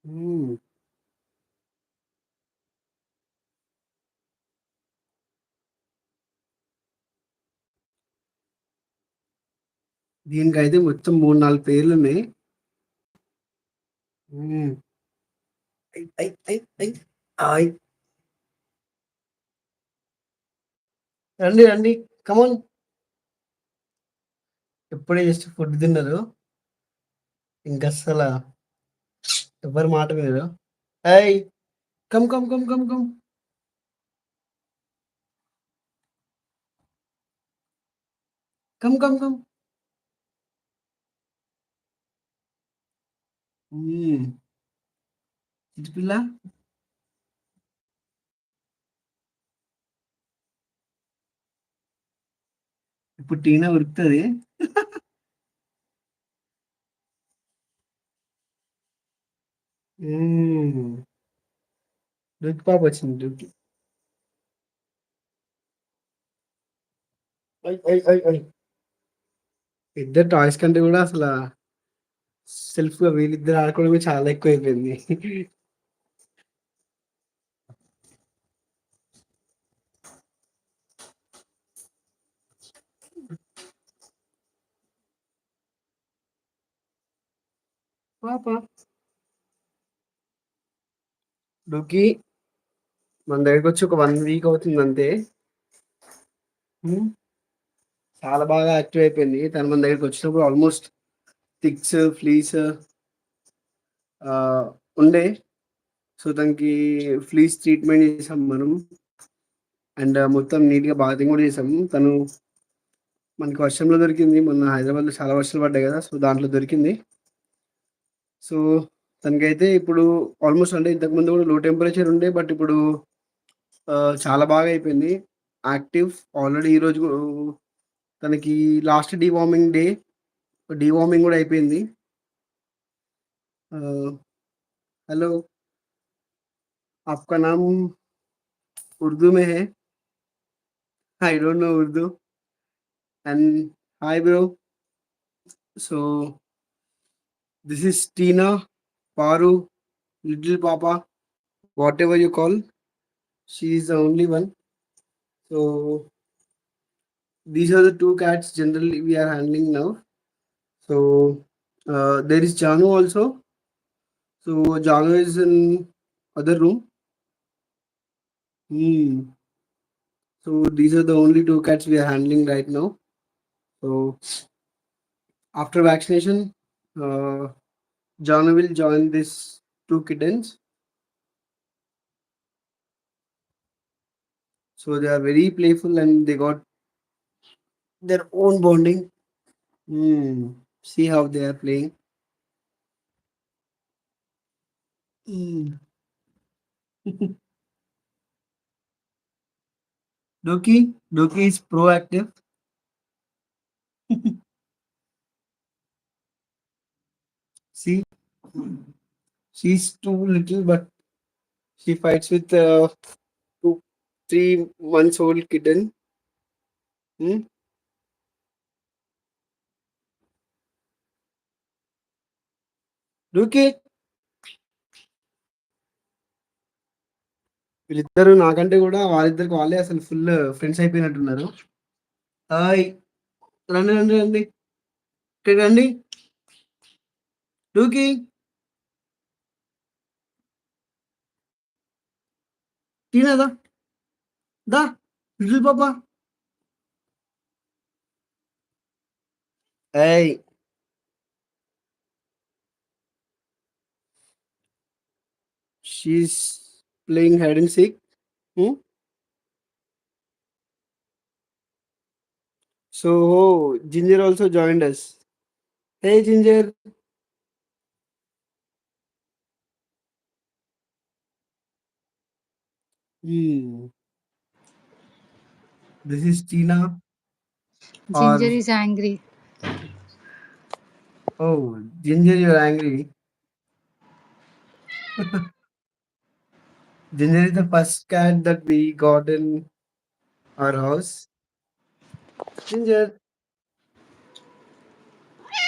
హ్మ్. దీనికైతే మొత్తం 3, 4 పేర్లున్నాయి. హ్మ్. ఐ ఐ ఐ ఐ ఆయ్! రండి. రండి. కమాన్. ఇప్పుడే జస్ట్ ఫుడ్ తిన్నారు. ఇంకస్సల ఎవ్వరి మాట వినరు. ఏయ్! Come, come, come, come, come. Come, come, come. హ్మ్. చిట్టి పిల్ల. ఇప్పుడు టీనా ఉరుకుతది. హ్మ్. డుక్కి పాపొచ్చింది. డుక్కి. ఐ. ఇద్దరు టాయ్స్ కంటే గూడా అసలా సెల్ఫ్‌గా వీళ్ళిద్దరు ఆడుకోవడమే చాలా ఎక్కువైపోయింది. పాప. డుక్కీ మన దగ్గరకొచ్చి ఒక 1 వీక్ అవుతుందంతే. హ్మ్. చాలా బాగా యాక్టివ్ అయిపోయింది. తను మన దగ్గరకొచ్చినప్పుడు ఆల్‌మోస్ట్ టిక్స్, ఫ్లీస్ ఉండే. సో, తనకి ఫ్లీస్ ట్రీట్‌మెంట్ చేసాం మనం. అండ్ మొత్తం నీట్‌గా బాతింగ్ గూడా చేసాము. తను మనకి వర్షంలో దొరికింది. మొన్న హైదరాబాద్‌లో చాలా వర్షాలు పడ్డాయి గదా! సో, దాంట్లో దొరికింది. సో, తనకైతే ఇప్పుడు ఆల్‌మోస్ట్ అంటే ఇంతకుముందు గూడా లో టెంపరేచర్ ఉండే. బట్ ఇప్పుడు చాలా బాగా అయిపోయింది. యాక్టివ్ ఆల్రెడీ ఈరోజు తనకి లాస్ట్ డీవార్మింగ్ డే. డీవార్మింగ్ గూడా అయిపోయింది. ఆహ్, हेलो, आपका नाम उर्दू में है? I don't know Urdu and hi bro. So this is Tina, Paru, little Papa, whatever you call. She is the only one. So these are the two cats generally we are handling now. So there is Janu also. So Janu is in other room. Hmm. So these are the only two cats we are handling right now. So after vaccination, uh, Janu will join these two kittens. So they are very playful and they got their own bonding. See how they are playing. Mm. Doki is proactive. See, she's too little, but she fights with 2, 3 months old kitten. Hmm? Doki, వీళ్ళిద్దరు నాకంటే గూడా వాళ్ళిద్దరికి వాళ్ళే అసలు full friends అయిపోయినట్టున్నారు. Hi! రండి, రండి, రండి. ఇక్కడికి రండి. డూకీ, టీనా దా. దా. లిటిల్ పాపా. ఏయ్! She's playing hide and seek. Hmm? So Ginger also joined us. Hey Ginger. Hmm. This is Tina. Or Ginger is angry. oh, Ginger, you're angry. Ginger is the first cat that we got in our house. Ginger.